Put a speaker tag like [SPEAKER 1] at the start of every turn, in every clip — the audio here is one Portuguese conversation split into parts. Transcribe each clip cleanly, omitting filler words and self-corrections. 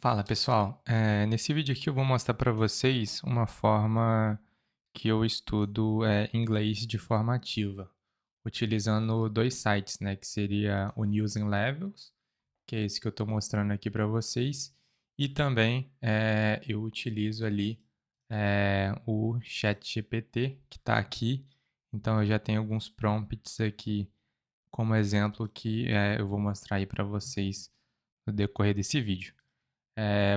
[SPEAKER 1] Fala pessoal, nesse vídeo aqui eu vou mostrar para vocês uma forma que eu estudo inglês de forma ativa, utilizando dois sites, né, que seria o News and Levels, que é esse que eu estou mostrando aqui para vocês, e também eu utilizo ali o ChatGPT que está aqui, então eu já tenho alguns prompts aqui como exemplo que eu vou mostrar aí para vocês no decorrer desse vídeo.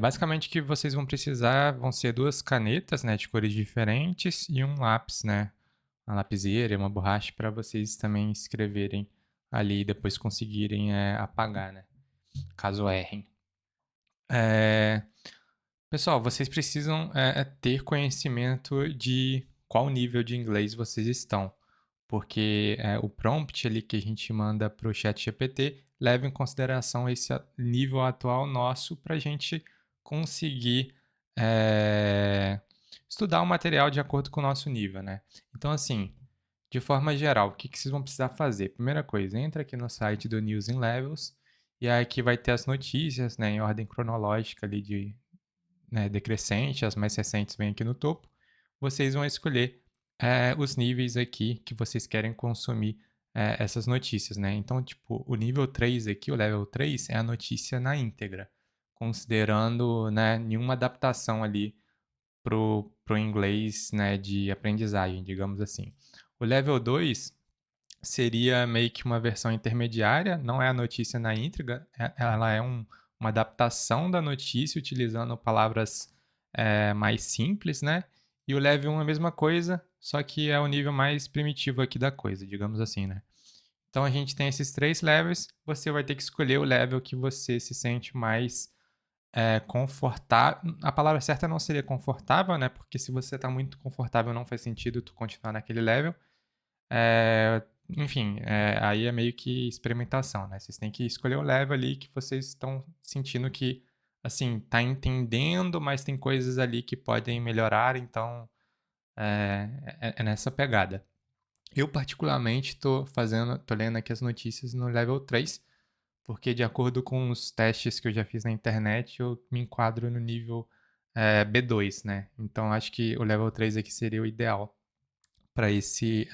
[SPEAKER 1] Basicamente o que vocês vão precisar vão ser 2 canetas, né, de cores diferentes e um lápis, né, uma lapiseira e uma borracha para vocês também escreverem ali e depois conseguirem, apagar, né, caso errem. Eh, Pessoal, vocês precisam, ter conhecimento de qual nível de inglês vocês estão, porque, o prompt ali que a gente manda para o ChatGPT leva em consideração esse nível atual nosso para a gente conseguir, eh, estudar o material de acordo com o nosso nível, né. Então, assim, de forma geral, o que que vocês vão precisar fazer? Primeira coisa, entra aqui no site do News in Levels, e aí aqui vai ter as notícias, né, em ordem cronológica ali de né, decrescente, as mais recentes vêm aqui no topo, vocês vão escolher os níveis aqui que vocês querem consumir essas notícias, né? Então, tipo, o nível 3 aqui, o level 3 é a notícia na íntegra, considerando, né, nenhuma adaptação ali pro inglês, né, de aprendizagem, digamos assim. O level 2 seria meio que uma versão intermediária, não é a notícia na íntegra, ela é uma adaptação da notícia utilizando palavras mais simples, né? E o level 1 é a mesma coisa, só que é o nível mais primitivo aqui da coisa, digamos assim, né? Então a gente tem esses três levels, você vai ter que escolher o level que você se sente mais confortável. A palavra certa não seria confortável, né? Porque se você está muito confortável, não faz sentido tu continuar naquele level. Enfim, aí é meio que experimentação, né, vocês têm que escolher o level ali que vocês estão sentindo que, assim, tá entendendo, mas tem coisas ali que podem melhorar, então, é nessa pegada. Eu particularmente tô lendo aqui as notícias no level 3 porque de acordo com os testes que eu já fiz na internet, eu me enquadro no nível, B2, né, então acho que o level 3 aqui seria o ideal para esse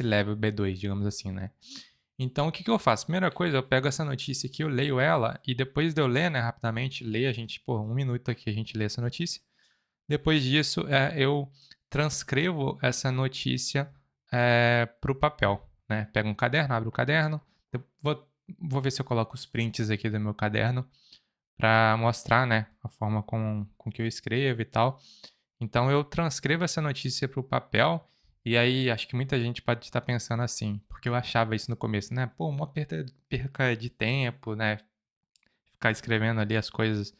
[SPEAKER 1] level B2, digamos assim, né. Então o que que eu faço? Primeira coisa, eu pego essa notícia aqui, eu leio ela e depois de eu ler, né, rapidamente, ler, a gente, pô, 1 minuto aqui a gente lê essa notícia. Depois disso, eu transcrevo essa notícia, para o papel, né. Pego um caderno, abro o caderno, eu vou ver se eu coloco os prints aqui do meu caderno para mostrar, né, a forma com que eu escrevo e tal. Então eu transcrevo essa notícia para o papel, e aí acho que muita gente pode estar pensando assim, porque eu achava isso no começo, né? Pô, uma perca de tempo, né? Ficar escrevendo ali as coisas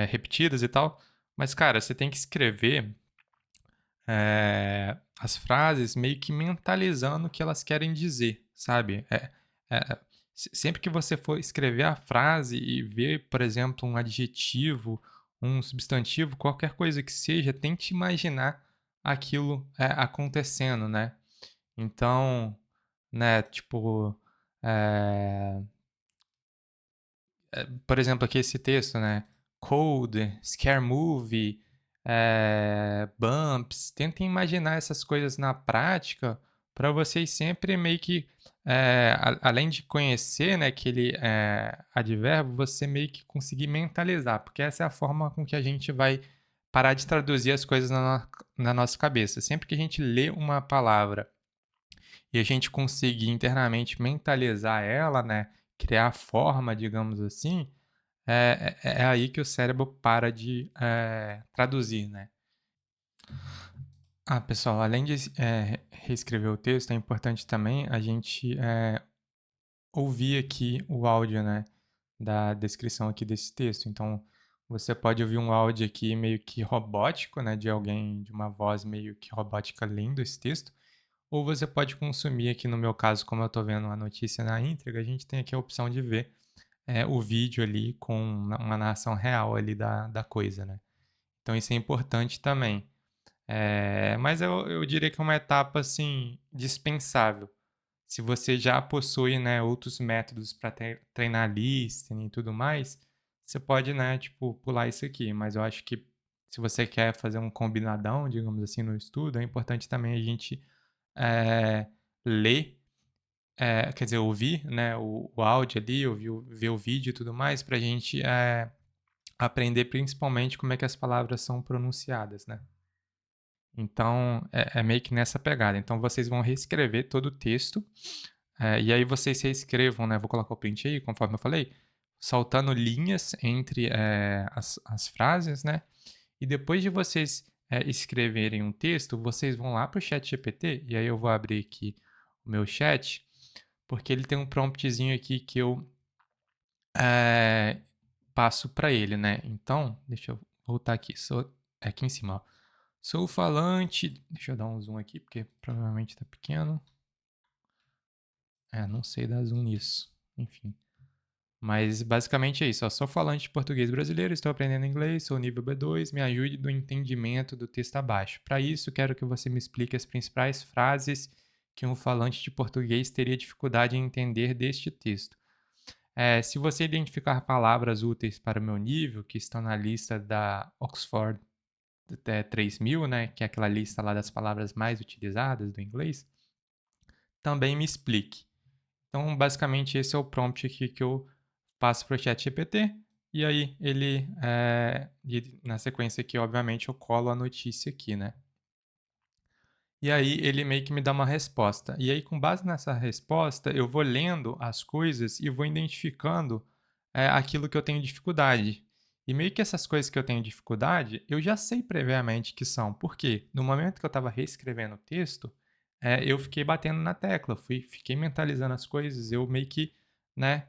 [SPEAKER 1] repetidas e tal. Mas, cara, você tem que escrever as frases meio que mentalizando o que elas querem dizer, sabe? Sempre que você for escrever a frase e ver, por exemplo, um adjetivo, um substantivo, qualquer coisa que seja, tente imaginar aquilo acontecendo, né? Então, né, tipo, eh, por exemplo, aqui esse texto, né? Code, scare movie, bumps. Tentem imaginar essas coisas na prática para vocês sempre meio que, além de conhecer, né, aquele advérbio, você meio que conseguir mentalizar, porque essa é a forma com que a gente vai parar de traduzir as coisas na nossa cabeça. Sempre que a gente lê uma palavra e a gente conseguir internamente mentalizar ela, né, criar forma, digamos assim, é aí que o cérebro para de, traduzir, né. Ah, pessoal, além de reescrever o texto, é importante também a gente, ouvir aqui o áudio, né, da descrição aqui desse texto. Então, você pode ouvir um áudio aqui meio que robótico, né, de alguém de uma voz meio que robótica lendo esse texto, ou você pode consumir aqui, no meu caso, como eu estou vendo a notícia na íntegra, a gente tem aqui a opção de ver, o vídeo ali com uma narração real ali da coisa, né. Então isso é importante também. Mas eu diria que é uma etapa, assim, dispensável. Se você já possui, né, outros métodos para treinar listening e tudo mais, você pode, né, tipo, pular isso aqui, mas eu acho que se você quer fazer um combinadão, digamos assim, no estudo, é importante também a gente ler, quer dizer, ouvir, né, o áudio ali, ouvir, ver o vídeo e tudo mais, para a gente aprender principalmente como é que as palavras são pronunciadas, né? Então, é meio que nessa pegada. Então, vocês vão reescrever todo o texto, e aí vocês reescrevam, né? Vou colocar o print aí, conforme eu falei, saltando linhas entre as frases, né? E depois de vocês escreverem um texto, vocês vão lá para o chat GPT, e aí eu vou abrir aqui o meu chat, porque ele tem um promptzinho aqui que eu passo para ele, né? Então, deixa eu voltar aqui, aqui em cima, ó. Sou falante. Deixa eu dar um zoom aqui, porque provavelmente está pequeno. Não sei dar zoom nisso. Enfim. Mas basicamente é isso. Ó. Sou falante de português brasileiro, estou aprendendo inglês, sou nível B2, me ajude no entendimento do texto abaixo. Para isso, quero que você me explique as principais frases que um falante de português teria dificuldade em entender deste texto. Se você identificar palavras úteis para o meu nível, que estão na lista da Oxford 3000, né, que é aquela lista lá das palavras mais utilizadas do inglês, também me explique. Então, basicamente, esse é o prompt aqui que eu passo para o ChatGPT, e aí ele, na sequência aqui, obviamente, eu colo a notícia aqui, né? E aí ele meio que me dá uma resposta. E aí, com base nessa resposta, eu vou lendo as coisas e vou identificando aquilo que eu tenho dificuldade. E meio que essas coisas que eu tenho dificuldade, eu já sei previamente que são. Por quê? No momento que eu estava reescrevendo o texto, eu fiquei batendo na tecla, fiquei mentalizando as coisas, eu meio que, né,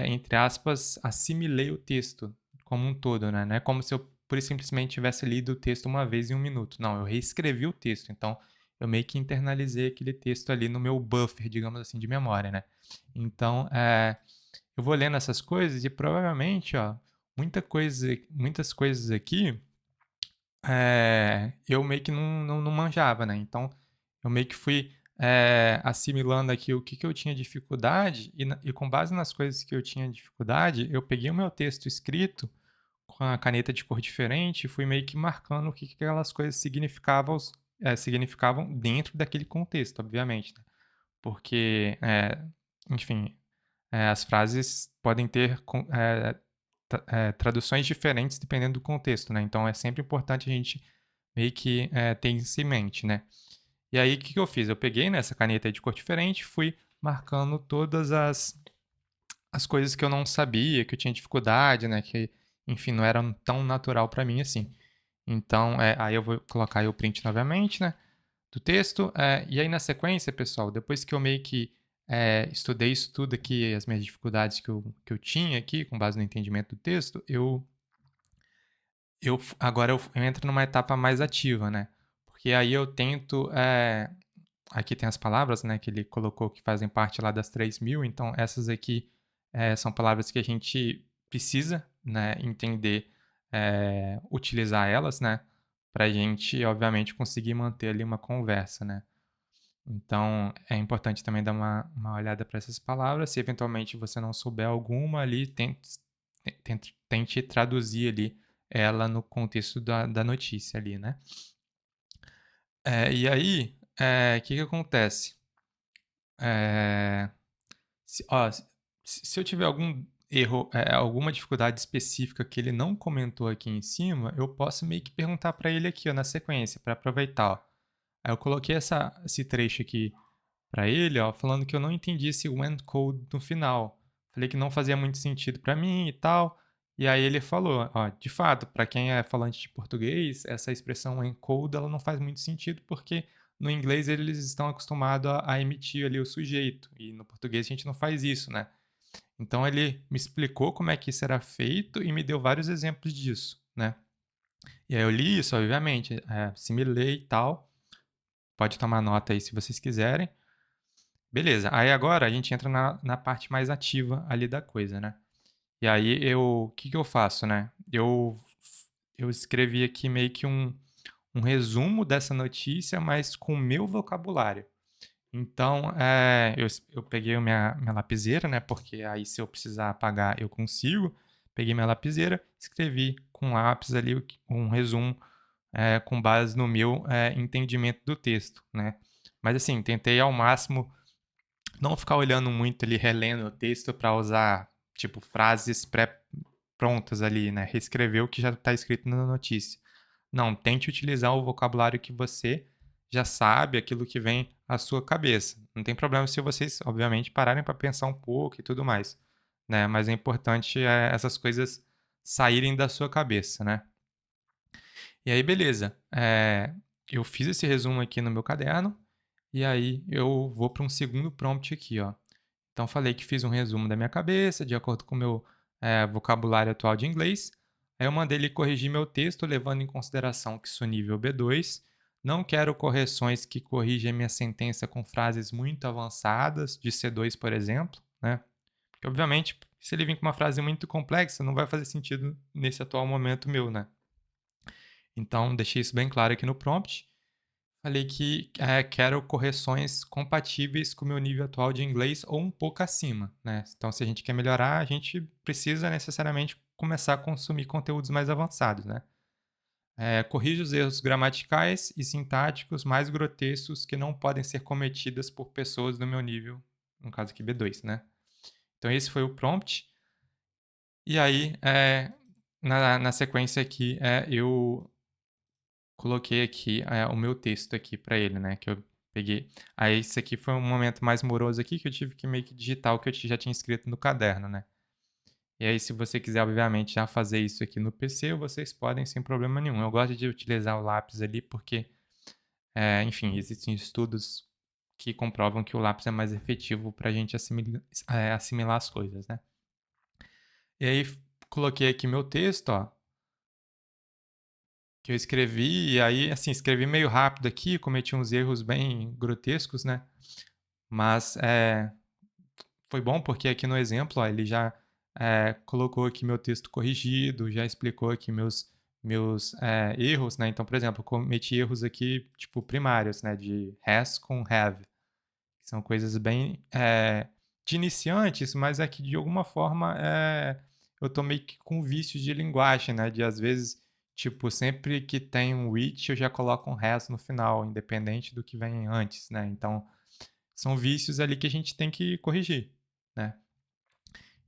[SPEAKER 1] entre aspas, assimilei o texto como um todo, né? Não é como se eu pura e simplesmente tivesse lido o texto uma vez em um minuto. Não, eu reescrevi o texto. Então, eu meio que internalizei aquele texto ali no meu buffer, digamos assim, de memória, né? Então, eu vou lendo essas coisas e provavelmente, ó, muitas coisas aqui eu meio que não manjava, né? Então, eu meio que fui assimilando aqui o que, que eu tinha dificuldade e com base nas coisas que eu tinha dificuldade, eu peguei o meu texto escrito com a caneta de cor diferente e fui meio que marcando o que, que aquelas coisas significavam dentro daquele contexto, obviamente, né? Porque, enfim, as frases podem ter traduções diferentes dependendo do contexto, né? Então é sempre importante a gente meio que ter isso em mente, né? E aí o que, que eu fiz? Eu peguei nessa caneta de cor diferente, fui marcando todas as coisas que eu não sabia, que eu tinha dificuldade, né? Que, enfim, não era tão natural para mim assim. Então, aí eu vou colocar aí o print novamente, né? Do texto. E aí, na sequência, pessoal, depois que eu meio que estudei isso tudo aqui, as minhas dificuldades que eu tinha aqui, com base no entendimento do texto, agora eu entro numa etapa mais ativa, né? Porque aí eu tento. Aqui tem as palavras, né, que ele colocou que fazem parte lá das 3.000, então essas aqui são palavras que a gente precisa, né, entender, utilizar elas, né, para a gente, obviamente, conseguir manter ali uma conversa, né. Então, é importante também dar uma olhada para essas palavras. Se eventualmente você não souber alguma ali, tente traduzir ali ela no contexto da notícia ali, né? E aí, o que que acontece? É, se eu tiver algum erro, alguma dificuldade específica que ele não comentou aqui em cima, eu posso meio que perguntar para ele aqui, ó, na sequência, para aproveitar, ó. Aí eu coloquei esse trecho aqui para ele, ó, falando que eu não entendi esse when code no final. Falei que não fazia muito sentido para mim e tal. E aí ele falou, ó, de fato, para quem é falante de português, essa expressão encode ela não faz muito sentido porque no inglês eles estão acostumados a emitir ali o sujeito e no português a gente não faz isso, né? Então ele me explicou como é que isso era feito e me deu vários exemplos disso, né? E aí eu li isso, obviamente, assimilei e tal. Pode tomar nota aí se vocês quiserem. Beleza, aí agora a gente entra na parte mais ativa ali da coisa, né? E aí o que que eu faço, né? Eu escrevi aqui meio que um resumo dessa notícia, mas com o meu vocabulário. Então, eu peguei minha lapiseira, né? Porque aí se eu precisar apagar, eu consigo. Peguei minha lapiseira, escrevi com lápis ali um resumo com base no meu entendimento do texto, né? Mas assim, tentei ao máximo não ficar olhando muito ali, relendo o texto para usar, tipo, frases pré-prontas ali, né? Reescrever o que já está escrito na notícia. Não, tente utilizar o vocabulário que você já sabe, aquilo que vem à sua cabeça. Não tem problema se vocês, obviamente, pararem para pensar um pouco e tudo mais, né? Mas é importante essas coisas saírem da sua cabeça, né? E aí, beleza. Eu fiz esse resumo aqui no meu caderno e aí eu vou para um segundo prompt aqui, ó. Então, falei que fiz um resumo da minha cabeça, de acordo com o meu vocabulário atual de inglês. Aí eu mandei ele corrigir meu texto, levando em consideração que sou nível B2. Não quero correções que corrigem a minha sentença com frases muito avançadas, de C2, por exemplo, né? Porque, obviamente, se ele vir com uma frase muito complexa, não vai fazer sentido nesse atual momento meu, né? Então, deixei isso bem claro aqui no prompt. Falei que quero correções compatíveis com o meu nível atual de inglês ou um pouco acima, né? Então, se a gente quer melhorar, a gente precisa necessariamente começar a consumir conteúdos mais avançados, né? Corrija os erros gramaticais e sintáticos mais grotescos que não podem ser cometidos por pessoas do meu nível, no caso aqui B2, né? Então, esse foi o prompt. E aí, na sequência aqui, eu coloquei aqui o meu texto aqui para ele, né? Que eu peguei. Aí, esse aqui foi um momento mais moroso aqui que eu tive que meio que digitar o que eu já tinha escrito no caderno, né? E aí, se você quiser, obviamente, já fazer isso aqui no PC, vocês podem sem problema nenhum. Eu gosto de utilizar o lápis ali porque, enfim, existem estudos que comprovam que o lápis é mais efetivo para a gente assimilar as coisas, né? E aí, coloquei aqui meu texto, ó, que eu escrevi, e aí, assim, escrevi meio rápido aqui, cometi uns erros bem grotescos, né? Mas foi bom porque aqui no exemplo, ó, ele já colocou aqui meu texto corrigido, já explicou aqui meus erros, né? Então, por exemplo, eu cometi erros aqui, tipo, primários, né? De has com have, que são coisas bem de iniciantes, mas é que de alguma forma eu tô meio que com vícios de linguagem, né? De às vezes, tipo, sempre que tem um which, eu já coloco um has no final, independente do que vem antes, né? Então, são vícios ali que a gente tem que corrigir, né?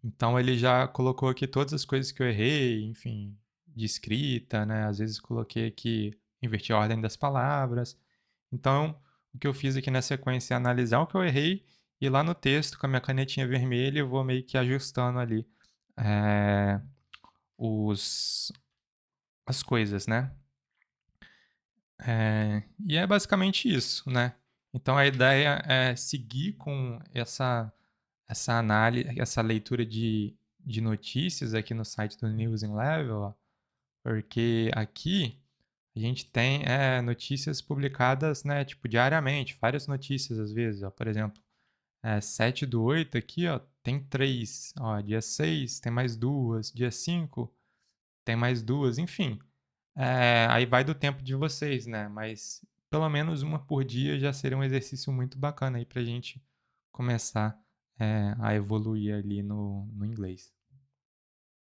[SPEAKER 1] Então ele já colocou aqui todas as coisas que eu errei, enfim, de escrita, né? Às vezes coloquei aqui, inverti a ordem das palavras. Então, o que eu fiz aqui na sequência é analisar o que eu errei e lá no texto, com a minha canetinha vermelha, eu vou meio que ajustando ali é, os, as coisas, né? E é basicamente isso, né? Então a ideia é seguir com essa análise, essa leitura de notícias aqui no site do News in Level, ó, porque aqui a gente tem notícias publicadas, né, tipo, diariamente, várias notícias às vezes, ó, por exemplo, 7/8 aqui, ó, tem 3, ó, dia 6 tem mais duas, dia 5 tem mais duas, enfim. Aí vai do tempo de vocês, né? Mas pelo menos uma por dia já seria um exercício muito bacana aí pra gente começar a evoluir ali no inglês.